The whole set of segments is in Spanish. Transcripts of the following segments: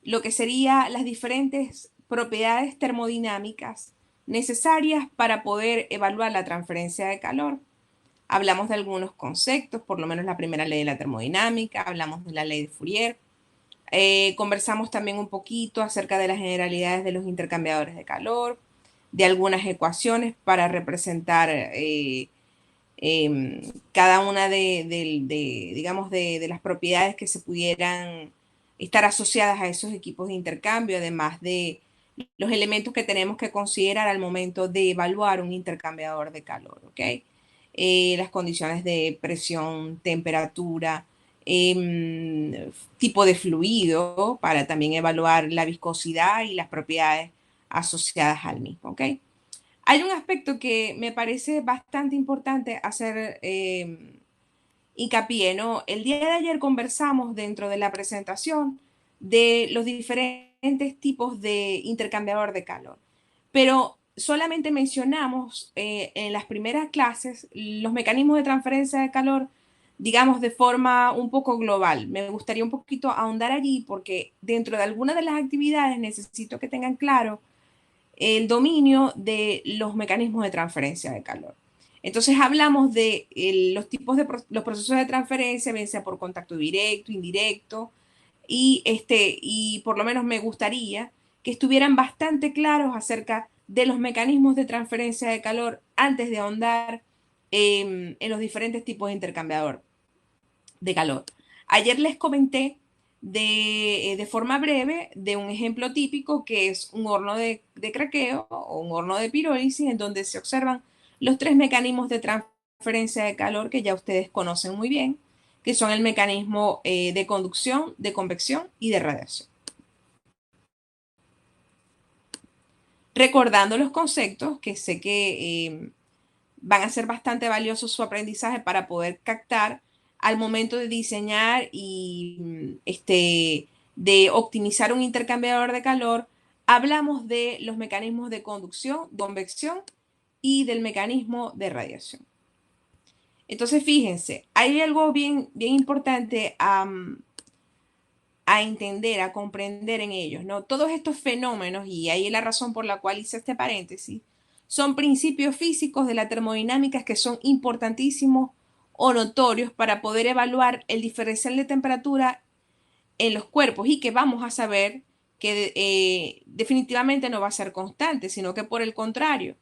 lo que serían las diferentes propiedades termodinámicas necesarias para poder evaluar la transferencia de calor. Hablamos de algunos conceptos, por lo menos la primera ley de la termodinámica, hablamos de la ley de Fourier, conversamos también un poquito acerca de las generalidades de los intercambiadores de calor, de algunas ecuaciones para representar cada una digamos, de las propiedades que se pudieran estar asociadas a esos equipos de intercambio, además de los elementos que tenemos que considerar al momento de evaluar un intercambiador de calor, ¿ok? Las condiciones de presión, temperatura, tipo de fluido, para también evaluar la viscosidad y las propiedades asociadas al mismo, ¿ok? Hay un aspecto que me parece bastante importante hacer hincapié, ¿no? El día de ayer conversamos dentro de la presentación de los diferentes tipos de intercambiador de calor, pero solamente mencionamos en las primeras clases los mecanismos de transferencia de calor, digamos, de forma un poco global. Me gustaría un poquito ahondar allí porque dentro de algunas de las actividades necesito que tengan claro el dominio de los mecanismos de transferencia de calor. Entonces hablamos de los tipos de los procesos de transferencia, bien sea por contacto directo, indirecto, y por lo menos me gustaría que estuvieran bastante claros acerca de los mecanismos de transferencia de calor antes de ahondar en los diferentes tipos de intercambiador de calor. Ayer les comenté de forma breve de un ejemplo típico que es un horno de craqueo o un horno de pirólisis en donde se observan los tres mecanismos de transferencia de calor que ya ustedes conocen muy bien, que son el mecanismo de conducción, de convección y de radiación. Recordando los conceptos que sé que van a ser bastante valiosos su aprendizaje para poder captar al momento de diseñar y de optimizar un intercambiador de calor. Hablamos de los mecanismos de conducción, de convección y del mecanismo de radiación. Entonces, fíjense, hay algo bien importante a entender, a comprender en ellos, ¿no? Todos estos fenómenos, y ahí es la razón por la cual hice este paréntesis, son principios físicos de la termodinámica que son importantísimos o notorios para poder evaluar el diferencial de temperatura en los cuerpos y que vamos a saber que definitivamente no va a ser constante, sino que por el contrario,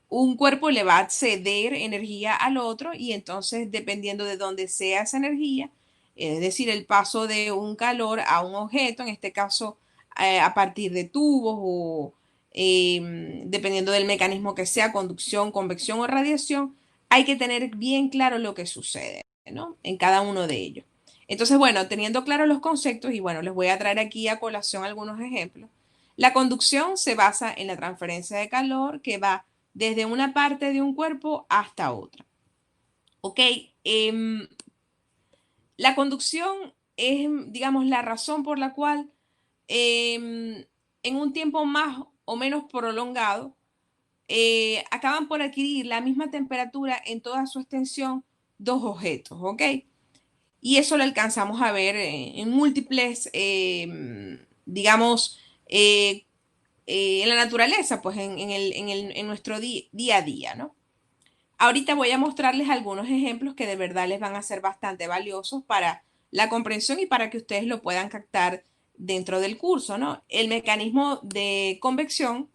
un cuerpo le va a ceder energía al otro y entonces dependiendo de dónde sea esa energía, es decir, el paso de un calor a un objeto, en este caso a partir de tubos o dependiendo del mecanismo que sea, conducción, convección o radiación, hay que tener bien claro lo que sucede, ¿no? En cada uno de ellos. Entonces, bueno, teniendo claros los conceptos, y bueno, les voy a traer aquí a colación algunos ejemplos. La conducción se basa en la transferencia de calor que va desde una parte de un cuerpo hasta otra. ¿Ok? La conducción es, digamos, la razón por la cual en un tiempo más o menos prolongado acaban por adquirir la misma temperatura en toda su extensión dos objetos, ¿ok? Y eso lo alcanzamos a ver en múltiples, digamos, en la naturaleza, pues en nuestro día a día, ¿no? Ahorita voy a mostrarles algunos ejemplos que de verdad les van a ser bastante valiosos para la comprensión y para que ustedes lo puedan captar dentro del curso, ¿no? El mecanismo de convección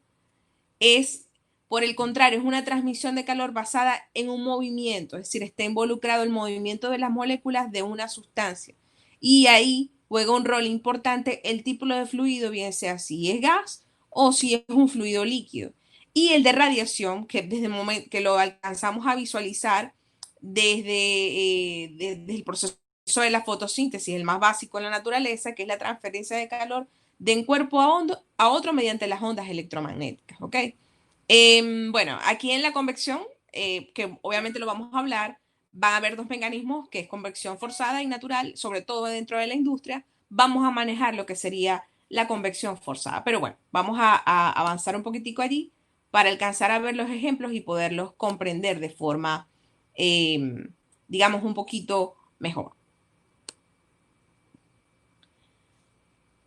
es, por el contrario, es una transmisión de calor basada en un movimiento, es decir, está involucrado el movimiento de las moléculas de una sustancia. Y ahí juega un rol importante el tipo de fluido, bien sea si es gas o si es un fluido líquido. Y el de radiación, que desde el momento que lo alcanzamos a visualizar desde el proceso de la fotosíntesis, el más básico en la naturaleza, que es la transferencia de calor de un cuerpo a otro mediante las ondas electromagnéticas, ¿ok? Bueno, aquí en la convección, que obviamente lo vamos a hablar, van a haber dos mecanismos, que es convección forzada y natural, sobre todo dentro de la industria. Vamos a manejar lo que sería la convección forzada. Pero bueno, vamos a avanzar un poquitico allí para alcanzar a ver los ejemplos y poderlos comprender de forma, digamos, un poquito mejor.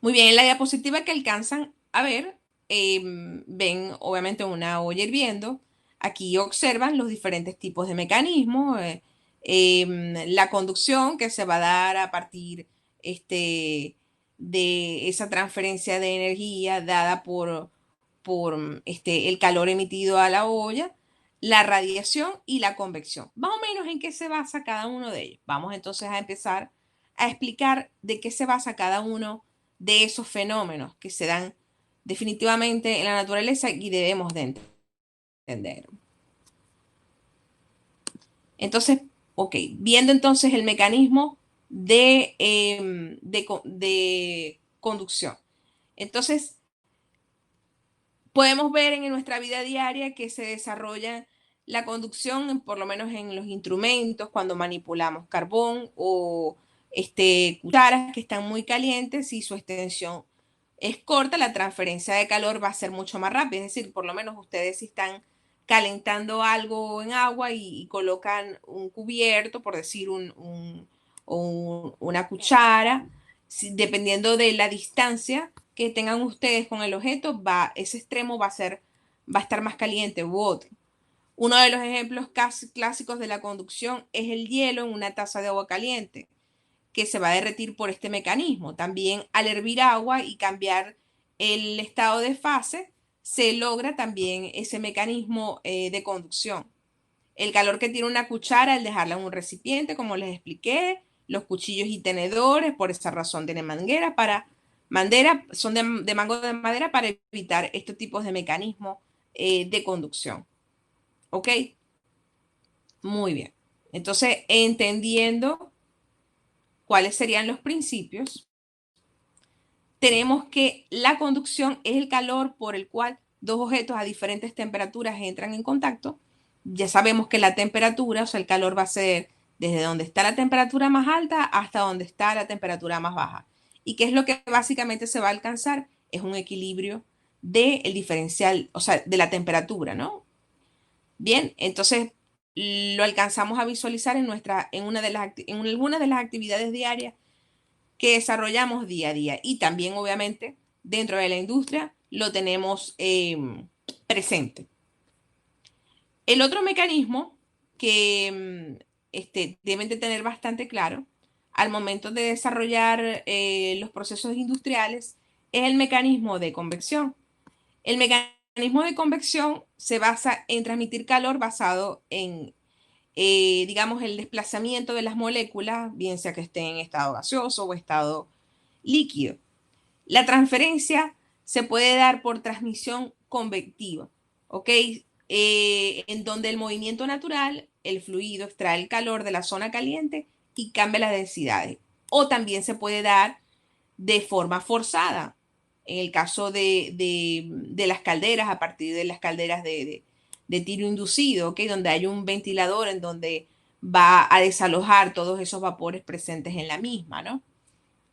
Muy bien, en la diapositiva que alcanzan a ver, ven obviamente una olla hirviendo. Aquí observan los diferentes tipos de mecanismos, la conducción que se va a dar a partir de esa transferencia de energía dada por el calor emitido a la olla, la radiación y la convección. Más o menos en qué se basa cada uno de ellos. Vamos entonces a empezar a explicar de qué se basa cada uno de esos fenómenos que se dan definitivamente en la naturaleza y debemos de entender. Entonces, ok, viendo entonces el mecanismo de conducción. Entonces, podemos ver en nuestra vida diaria que se desarrolla la conducción, por lo menos en los instrumentos, cuando manipulamos carbón o cucharas que están muy calientes y su extensión es corta, la transferencia de calor va a ser mucho más rápida. Es decir, por lo menos ustedes si están calentando algo en agua y colocan un cubierto, por decir una cuchara, dependiendo de la distancia que tengan ustedes con el objeto, ese extremo va a estar más caliente u otro. Uno de los ejemplos clásicos de la conducción es el hielo en una taza de agua caliente, que se va a derretir por este mecanismo. También al hervir agua y cambiar el estado de fase, se logra también ese mecanismo de conducción. El calor que tiene una cuchara al dejarla en un recipiente, como les expliqué, los cuchillos y tenedores, por esa razón tienen son de mango de madera para evitar estos tipos de mecanismos de conducción. ¿Ok? Muy bien. Entonces, entendiendo cuáles serían los principios, tenemos que la conducción es el calor por el cual dos objetos a diferentes temperaturas entran en contacto. Ya sabemos que la temperatura, o sea, el calor va a ser desde donde está la temperatura más alta hasta donde está la temperatura más baja. ¿Y qué es lo que básicamente se va a alcanzar? Es un equilibrio del diferencial, o sea, de la temperatura, ¿no? Bien, entonces lo alcanzamos a visualizar en alguna de las actividades diarias que desarrollamos día a día. Y también, obviamente, dentro de la industria lo tenemos presente. El otro mecanismo que deben de tener bastante claro al momento de desarrollar los procesos industriales es el mecanismo de convección. El mecanismo de convección se basa en transmitir calor basado en, digamos, el desplazamiento de las moléculas, bien sea que estén en estado gaseoso o estado líquido. La transferencia se puede dar por transmisión convectiva, ¿ok? En donde el movimiento natural, el fluido extrae el calor de la zona caliente y cambia las densidades. O también se puede dar de forma forzada, en el caso de las calderas, a partir de las calderas de tiro inducido, ¿ok? Donde hay un ventilador en donde va a desalojar todos esos vapores presentes en la misma, ¿no?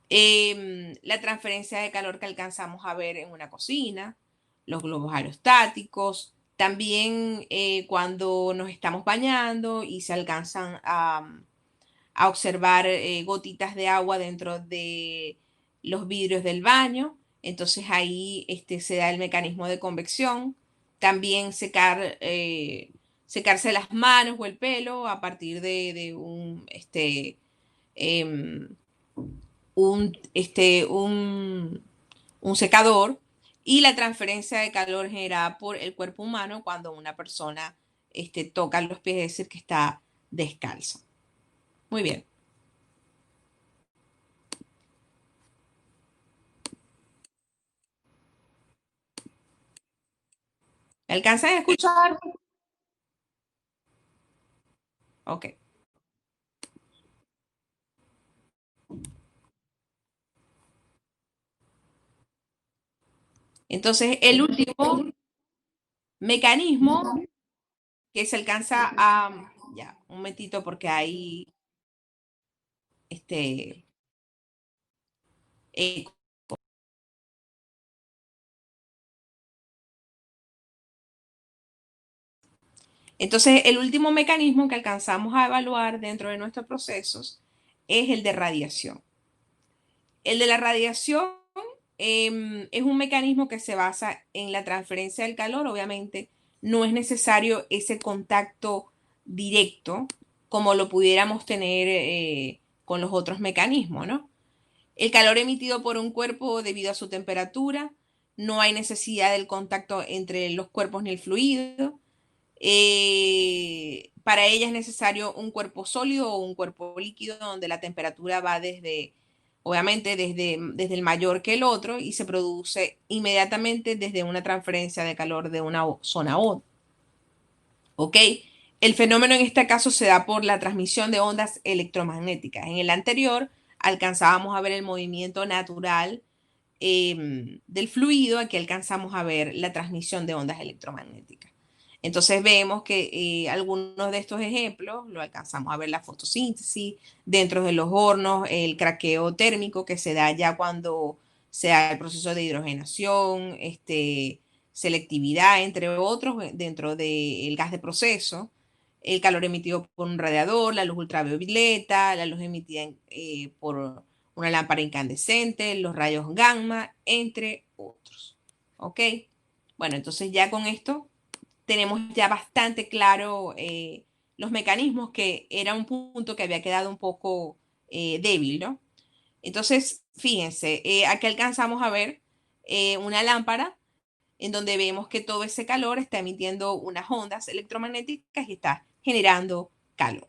La transferencia de calor que alcanzamos a ver en una cocina, los globos aerostáticos, también cuando nos estamos bañando y se alcanzan a observar gotitas de agua dentro de los vidrios del baño, entonces ahí se da el mecanismo de convección, también secarse las manos o el pelo a partir de em, un secador y la transferencia de calor generada por el cuerpo humano cuando una persona toca los pies, es decir, que está descalzo. Muy bien. ¿Me alcanzan a escuchar? Ok. Entonces, el último mecanismo que se alcanza a... Ya, un momentito porque hay este... eh, entonces, el último mecanismo que alcanzamos a evaluar dentro de nuestros procesos es el de radiación. El de la radiación es un mecanismo que se basa en la transferencia del calor. Obviamente no es necesario ese contacto directo como lo pudiéramos tener con los otros mecanismos, ¿no? El calor emitido por un cuerpo debido a su temperatura, no hay necesidad del contacto entre los cuerpos ni el fluido. Para ella es necesario un cuerpo sólido o un cuerpo líquido donde la temperatura va desde, obviamente, desde el mayor que el otro y se produce inmediatamente desde una transferencia de calor de una zona a otra. ¿Ok? El fenómeno en este caso se da por la transmisión de ondas electromagnéticas. En el anterior alcanzábamos a ver el movimiento natural del fluido, aquí alcanzamos a ver la transmisión de ondas electromagnéticas. Entonces vemos que algunos de estos ejemplos lo alcanzamos a ver la fotosíntesis dentro de los hornos, el craqueo térmico que se da ya cuando se da el proceso de hidrogenación, selectividad, entre otros, dentro del gas de proceso, el calor emitido por un radiador, la luz ultravioleta, la luz emitida por una lámpara incandescente, los rayos gamma, entre otros. ¿Ok? Bueno, entonces ya con esto tenemos ya bastante claro los mecanismos, que era un punto que había quedado un poco débil, ¿no? Entonces, fíjense, aquí alcanzamos a ver una lámpara en donde vemos que todo ese calor está emitiendo unas ondas electromagnéticas y está generando calor.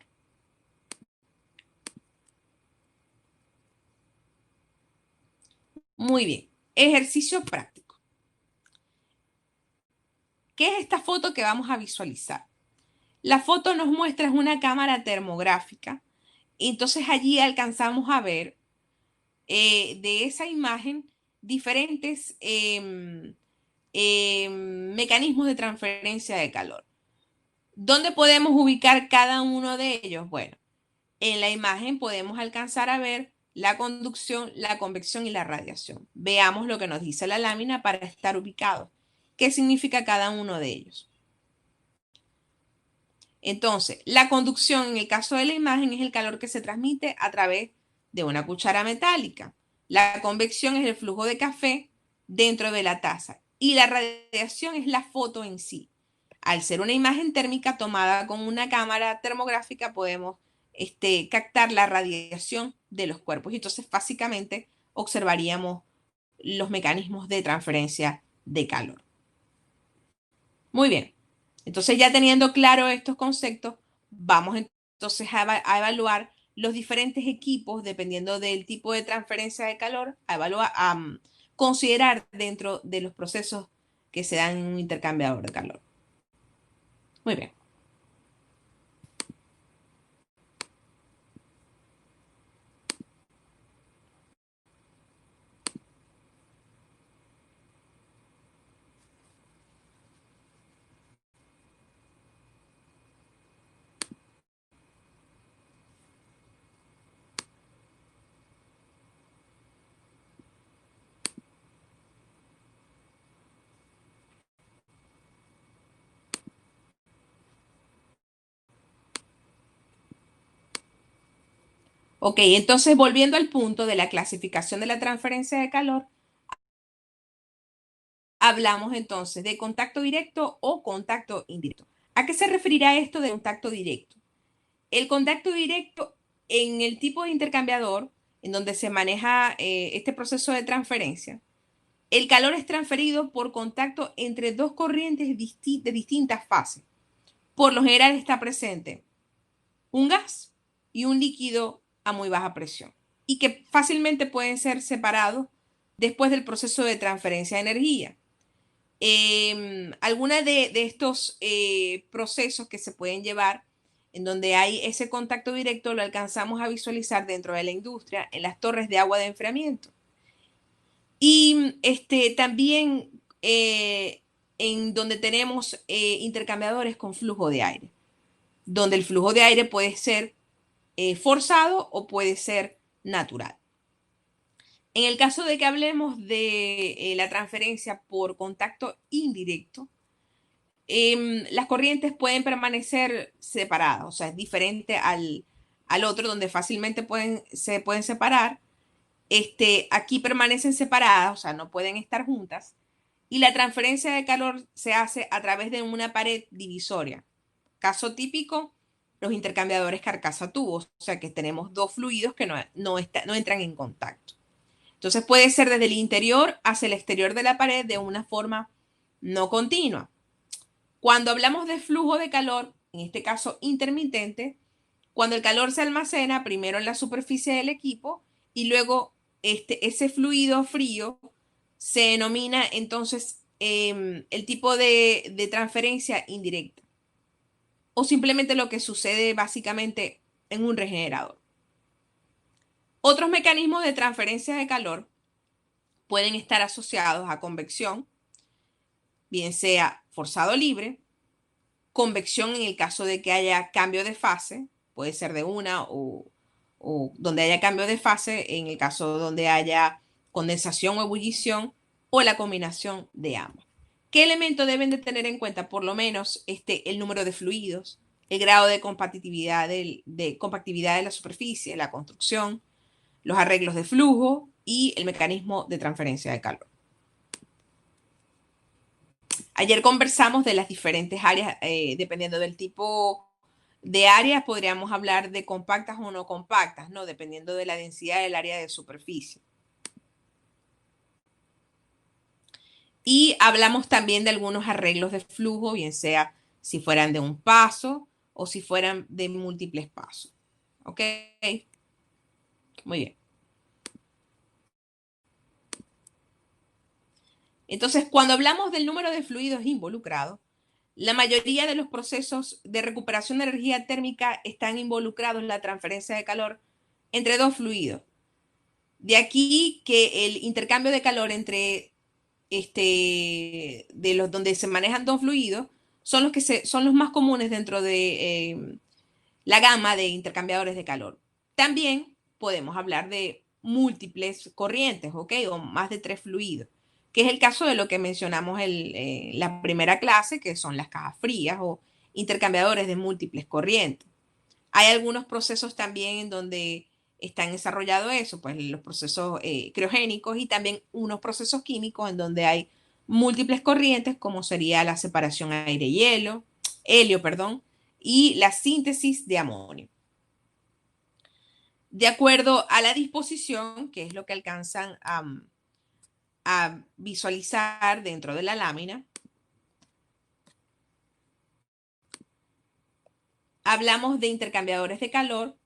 Muy bien, ejercicio práctico. ¿Qué es esta foto que vamos a visualizar? La foto nos muestra una cámara termográfica. Entonces allí alcanzamos a ver de esa imagen diferentes mecanismos de transferencia de calor. ¿Dónde podemos ubicar cada uno de ellos? Bueno, en la imagen podemos alcanzar a ver la conducción, la convección y la radiación. Veamos lo que nos dice la lámina para estar ubicados. ¿Qué significa cada uno de ellos? Entonces, la conducción en el caso de la imagen es el calor que se transmite a través de una cuchara metálica. La convección es el flujo de café dentro de la taza. Y la radiación es la foto en sí. Al ser una imagen térmica tomada con una cámara termográfica, podemos captar la radiación de los cuerpos. Y entonces, básicamente, observaríamos los mecanismos de transferencia de calor. Muy bien. Entonces, ya teniendo claro estos conceptos, vamos entonces a evaluar los diferentes equipos, dependiendo del tipo de transferencia de calor, a considerar dentro de los procesos que se dan en un intercambiador de calor. Muy bien. Ok, entonces volviendo al punto de la clasificación de la transferencia de calor, hablamos entonces de contacto directo o contacto indirecto. ¿A qué se referirá esto de contacto directo? El contacto directo en el tipo de intercambiador en donde se maneja este proceso de transferencia, el calor es transferido por contacto entre dos corrientes de distintas fases. Por lo general está presente un gas y un líquido a muy baja presión y que fácilmente pueden ser separados después del proceso de transferencia de energía. Algunos de estos procesos que se pueden llevar en donde hay ese contacto directo lo alcanzamos a visualizar dentro de la industria en las torres de agua de enfriamiento. Y también en donde tenemos intercambiadores con flujo de aire, donde el flujo de aire puede ser forzado o puede ser natural. En el caso de que hablemos de la transferencia por contacto indirecto, las corrientes pueden permanecer separadas, o sea, es diferente al otro donde fácilmente se pueden separar aquí permanecen separadas, o sea, no pueden estar juntas, y la transferencia de calor se hace a través de una pared divisoria. Caso típico, los intercambiadores carcasa-tubos, o sea que tenemos dos fluidos que no entran en contacto. Entonces puede ser desde el interior hacia el exterior de la pared de una forma no continua. Cuando hablamos de flujo de calor, en este caso intermitente, cuando el calor se almacena primero en la superficie del equipo y luego ese fluido frío se denomina entonces el tipo de transferencia indirecta o simplemente lo que sucede básicamente en un regenerador. Otros mecanismos de transferencia de calor pueden estar asociados a convección, bien sea forzado libre, convección en el caso de que haya cambio de fase, puede ser de una o donde haya cambio de fase, en el caso donde haya condensación o ebullición, o la combinación de ambos. ¿Qué elementos deben de tener en cuenta? Por lo menos el número de fluidos, el grado de compactividad compactividad de la superficie, la construcción, los arreglos de flujo y el mecanismo de transferencia de calor. Ayer conversamos de las diferentes áreas, dependiendo del tipo de áreas, podríamos hablar de compactas o no compactas, ¿no? Dependiendo de la densidad del área de superficie. Y hablamos también de algunos arreglos de flujo, bien sea si fueran de un paso o si fueran de múltiples pasos. ¿Ok? Muy bien. Entonces, cuando hablamos del número de fluidos involucrados, la mayoría de los procesos de recuperación de energía térmica están involucrados en la transferencia de calor entre dos fluidos. De aquí que el intercambio de calor entre de los donde se manejan dos fluidos son son los más comunes dentro de la gama de intercambiadores de calor. También podemos hablar de múltiples corrientes, ¿ok? O más de tres fluidos, que es el caso de lo que mencionamos en la primera clase, que son las cajas frías o intercambiadores de múltiples corrientes. Hay algunos procesos también en donde están desarrollados eso, pues los procesos criogénicos y también unos procesos químicos en donde hay múltiples corrientes, como sería la separación helio, perdón, y la síntesis de amonio. De acuerdo a la disposición, que es lo que alcanzan a visualizar dentro de la lámina, hablamos de intercambiadores de calor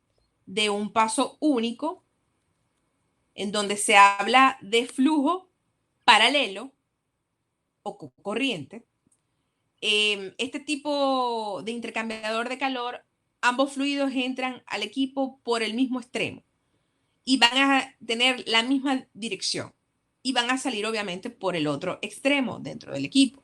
de un paso único, en donde se habla de flujo paralelo o corriente. Este tipo de intercambiador de calor, ambos fluidos entran al equipo por el mismo extremo y van a tener la misma dirección y van a salir obviamente por el otro extremo dentro del equipo.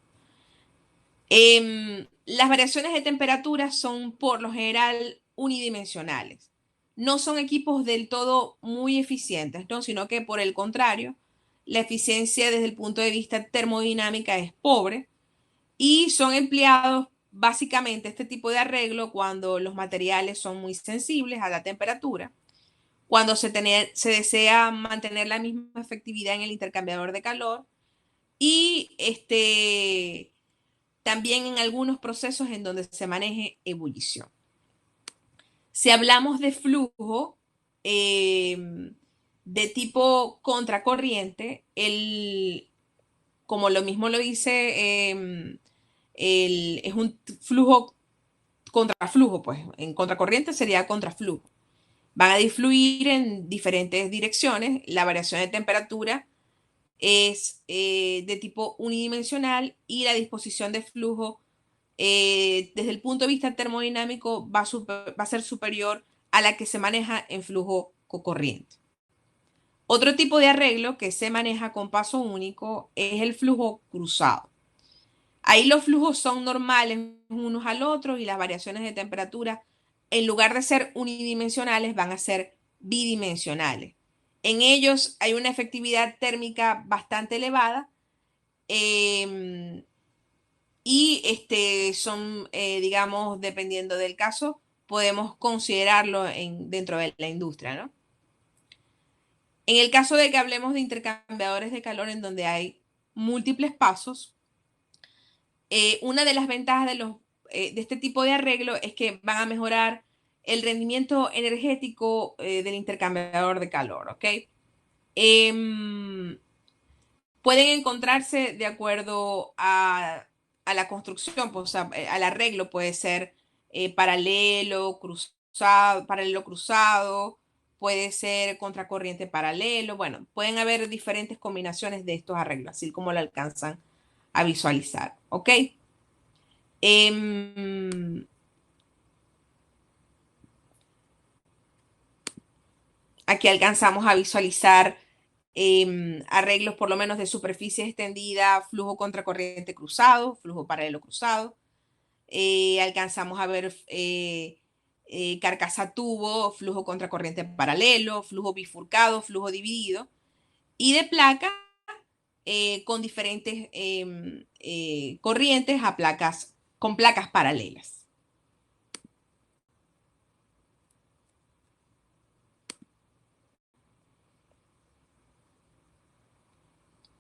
Las variaciones de temperatura son por lo general unidimensionales. No son equipos del todo muy eficientes, ¿no? Sino que por el contrario, la eficiencia desde el punto de vista termodinámica es pobre y son empleados básicamente este tipo de arreglo cuando los materiales son muy sensibles a la temperatura, cuando se desea mantener la misma efectividad en el intercambiador de calor y también en algunos procesos en donde se maneje ebullición. Si hablamos de flujo de tipo contracorriente, como lo mismo lo dice, es un flujo contraflujo, pues en contracorriente sería contraflujo. Van a difluir en diferentes direcciones. La variación de temperatura es de tipo unidimensional y la disposición de flujo desde el punto de vista termodinámico va a ser superior a la que se maneja en flujo cocorriente. Otro tipo de arreglo que se maneja con paso único es el flujo cruzado. Ahí los flujos son normales unos al otro y las variaciones de temperatura, en lugar de ser unidimensionales, van a ser bidimensionales. En ellos hay una efectividad térmica bastante elevada y son, digamos, dependiendo del caso, podemos considerarlo dentro de la industria, ¿no? En el caso de que hablemos de intercambiadores de calor en donde hay múltiples pasos, una de las ventajas de este tipo de arreglo es que van a mejorar el rendimiento energético del intercambiador de calor, ¿ok? Em, Pueden encontrarse de acuerdo a la construcción, pues, al arreglo puede ser paralelo cruzado, puede ser contracorriente paralelo, bueno, pueden haber diferentes combinaciones de estos arreglos, así como lo alcanzan a visualizar, ¿ok? Em, Aquí alcanzamos a visualizar arreglos por lo menos de superficie extendida, flujo contracorriente cruzado, flujo paralelo cruzado. Alcanzamos a ver carcasa tubo, flujo contracorriente paralelo, flujo bifurcado, flujo dividido. Y de placa con diferentes corrientes con placas paralelas.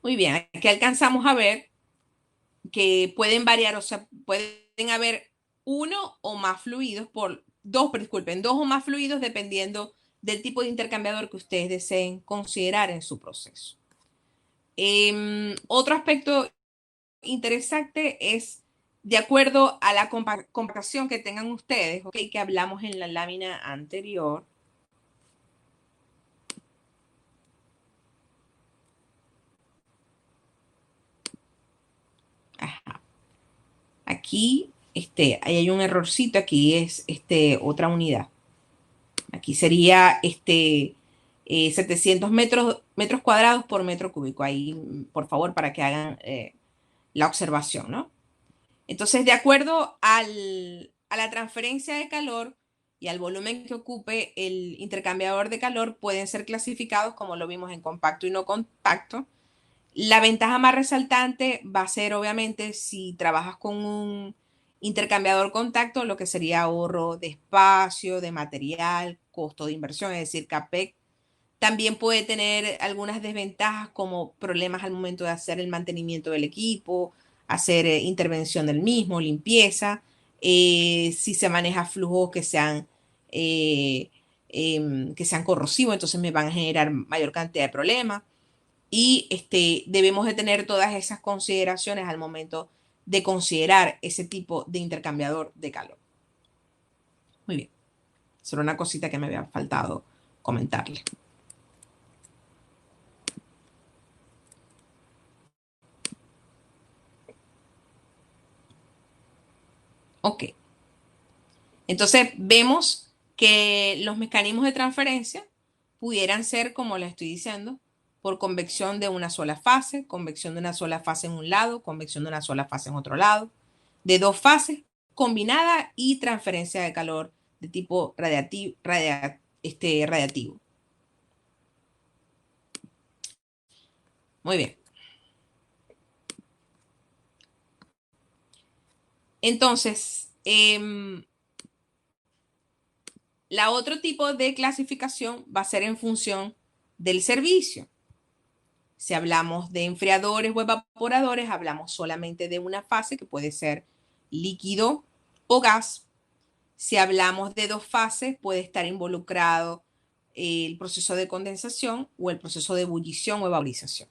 Muy bien, aquí alcanzamos a ver que pueden variar, o sea, pueden haber uno o más fluidos disculpen, dos o más fluidos dependiendo del tipo de intercambiador que ustedes deseen considerar en su proceso. Otro aspecto interesante es, de acuerdo a la compactación que tengan ustedes, ¿okay? Que hablamos en la lámina anterior. Ajá. Aquí, ahí hay un errorcito, aquí es otra unidad. Aquí sería 700 metros cuadrados por metro cúbico. Ahí, por favor, para que hagan la observación, ¿no? Entonces, de acuerdo a la transferencia de calor y al volumen que ocupe el intercambiador de calor, pueden ser clasificados como lo vimos en compacto y no compacto. La ventaja más resaltante va a ser, obviamente, si trabajas con un intercambiador contacto, lo que sería ahorro de espacio, de material, costo de inversión, es decir, CAPEX. También puede tener algunas desventajas como problemas al momento de hacer el mantenimiento del equipo, hacer intervención del mismo, limpieza, si se maneja flujos eh, que sean corrosivos, entonces me van a generar mayor cantidad de problemas. Y debemos de tener todas esas consideraciones al momento de considerar ese tipo de intercambiador de calor. Muy bien. Solo una cosita que me había faltado comentarle. Ok. Entonces vemos que los mecanismos de transferencia pudieran ser, como les estoy diciendo, por convección de una sola fase, convección de una sola fase en un lado, convección de una sola fase en otro lado, de dos fases combinada y transferencia de calor de tipo radiativo. Muy bien. Entonces, la otro tipo de clasificación va a ser en función del servicio. Si hablamos de enfriadores o evaporadores, hablamos solamente de una fase que puede ser líquido o gas. Si hablamos de dos fases, puede estar involucrado el proceso de condensación o el proceso de ebullición o vaporización.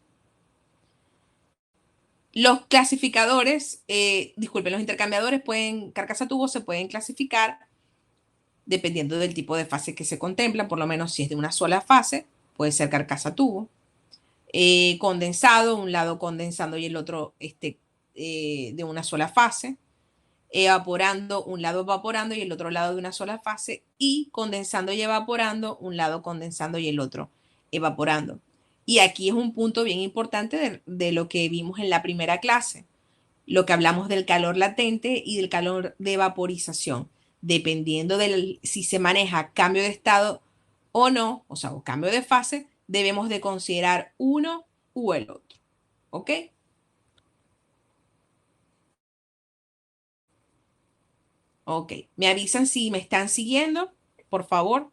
Los clasificadores, disculpen, los intercambiadores carcasa tubo se pueden clasificar dependiendo del tipo de fase que se contempla, por lo menos si es de una sola fase, puede ser carcasa tubo. Condensado, un lado condensando y el otro de una sola fase, evaporando, un lado evaporando y el otro lado de una sola fase, y condensando y evaporando, un lado condensando y el otro evaporando. Y aquí es un punto bien importante de lo que vimos en la primera clase, lo que hablamos del calor latente y del calor de vaporización, dependiendo de si se maneja cambio de estado o no, o sea, o cambio de fase, debemos de considerar uno u el otro. ¿Ok? Ok. Me avisan si me están siguiendo, por favor.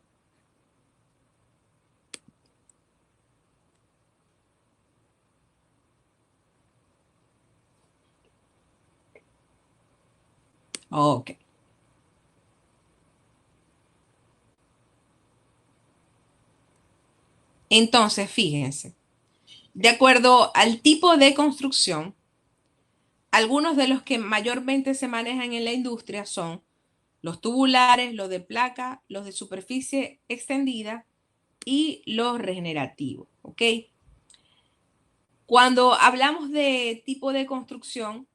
Ok. Entonces, fíjense, de acuerdo al tipo de construcción, algunos de los que mayormente se manejan en la industria son los tubulares, los de placa, los de superficie extendida y los regenerativos. ¿Ok? Cuando hablamos de tipo de construcción,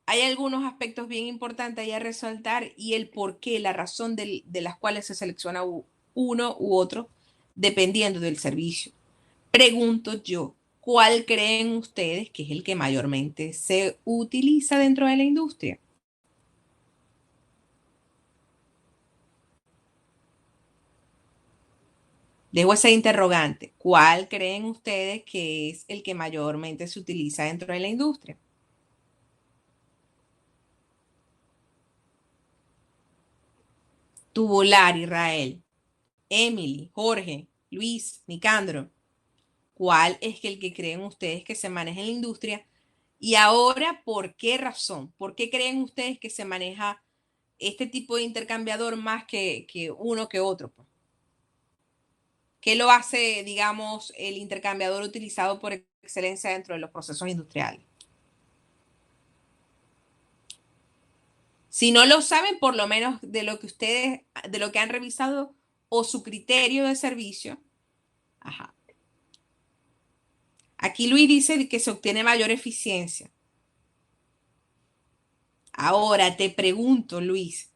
hay algunos aspectos bien importantes ahí a resaltar y el por qué, la razón de las cuales se selecciona uno u otro, dependiendo del servicio. Pregunto yo, ¿cuál creen ustedes que es el que mayormente se utiliza dentro de la industria? Dejo ese interrogante. ¿Cuál creen ustedes que es el que mayormente se utiliza dentro de la industria? Tubular, Israel, Emily, Jorge, Luis, Nicandro. ¿Cuál es el que creen ustedes que se maneja en la industria? Y ahora, ¿por qué razón? ¿Por qué creen ustedes que se maneja este tipo de intercambiador más que uno que otro, pues? ¿Qué lo hace, digamos, el intercambiador utilizado por excelencia dentro de los procesos industriales? Si no lo saben, por lo menos de lo que ustedes, de lo que han revisado o su criterio de servicio. Ajá. Aquí Luis dice que se obtiene mayor eficiencia. Ahora te pregunto, Luis,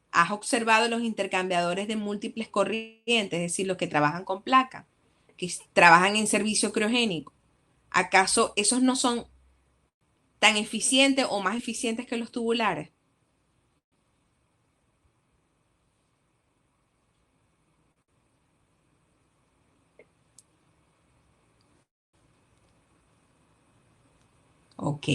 ¿has observado los intercambiadores de múltiples corrientes, es decir, los que trabajan con placa, que trabajan en servicio criogénico? ¿Acaso esos no son tan eficientes o más eficientes que los tubulares? Ok,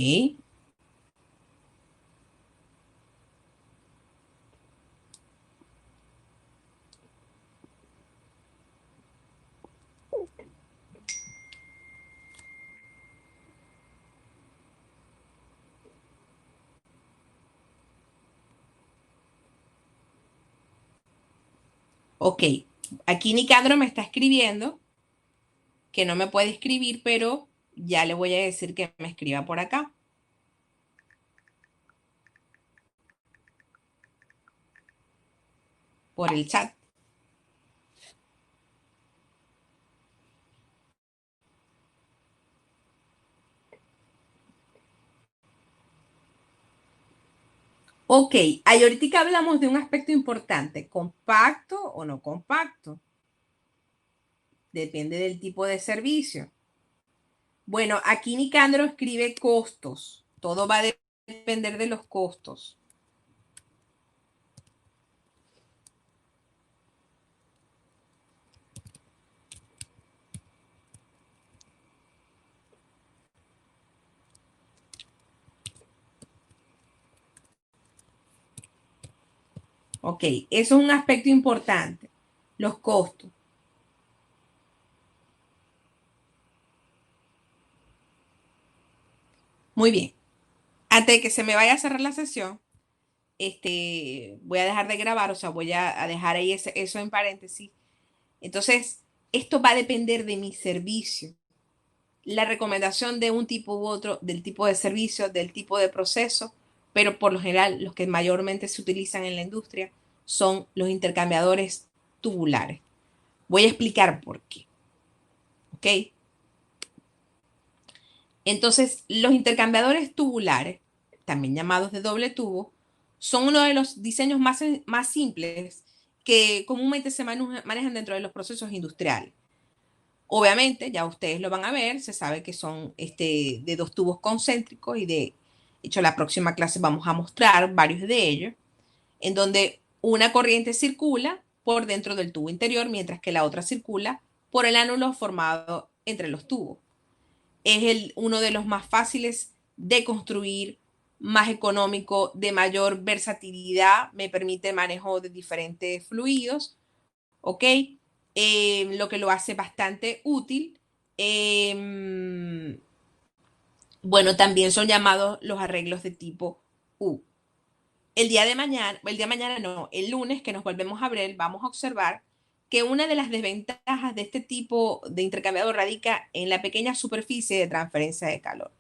ok. Aquí Nicandro me está escribiendo, que no me puede escribir, pero ya le voy a decir que me escriba por acá, por el chat. Ok, ahí ahorita hablamos de un aspecto importante, compacto o no compacto, depende del tipo de servicio. Bueno, aquí Nicandro escribe costos, todo va a depender de los costos. Ok, eso es un aspecto importante, los costos. Muy bien, antes de que se me vaya a cerrar la sesión, voy a dejar de grabar, o sea, voy a dejar ahí eso en paréntesis. Entonces, esto va a depender de mi servicio. La recomendación de un tipo u otro, del tipo de servicio, del tipo de proceso, pero por lo general los que mayormente se utilizan en la industria son los intercambiadores tubulares. Voy a explicar por qué. ¿Ok? Entonces, los intercambiadores tubulares, también llamados de doble tubo, son uno de los diseños más simples que comúnmente se manejan dentro de los procesos industriales. Obviamente, ya ustedes lo van a ver, se sabe que son de dos tubos concéntricos y de hecho la próxima clase vamos a mostrar varios de ellos, en donde una corriente circula por dentro del tubo interior, mientras que la otra circula por el ánulo formado entre los tubos. Es uno de los más fáciles de construir, más económico, de mayor versatilidad, me permite el manejo de diferentes fluidos, ¿ok? Lo que lo hace bastante útil. Bueno, también son llamados los arreglos de tipo U. el día de mañana no, el lunes que nos volvemos a ver, vamos a observar que una de las desventajas de este tipo de intercambiador radica en la pequeña superficie de transferencia de calor.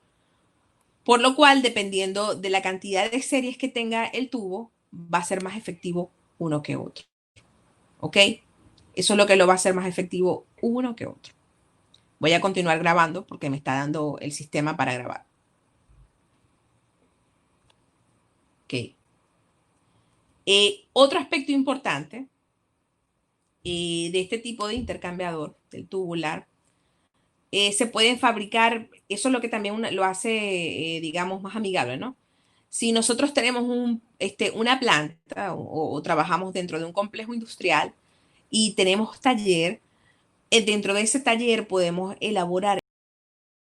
Por lo cual, dependiendo de la cantidad de series que tenga el tubo, va a ser más efectivo uno que otro. ¿Ok? Eso es lo que lo va a hacer más efectivo uno que otro. Voy a continuar grabando porque me está dando el sistema para grabar. Ok. Otro aspecto importante de este tipo de intercambiador, del tubular, se pueden fabricar, eso es lo que también lo hace, digamos, más amigable, ¿no? Si nosotros tenemos una planta o trabajamos dentro de un complejo industrial y tenemos taller, dentro de ese taller podemos elaborar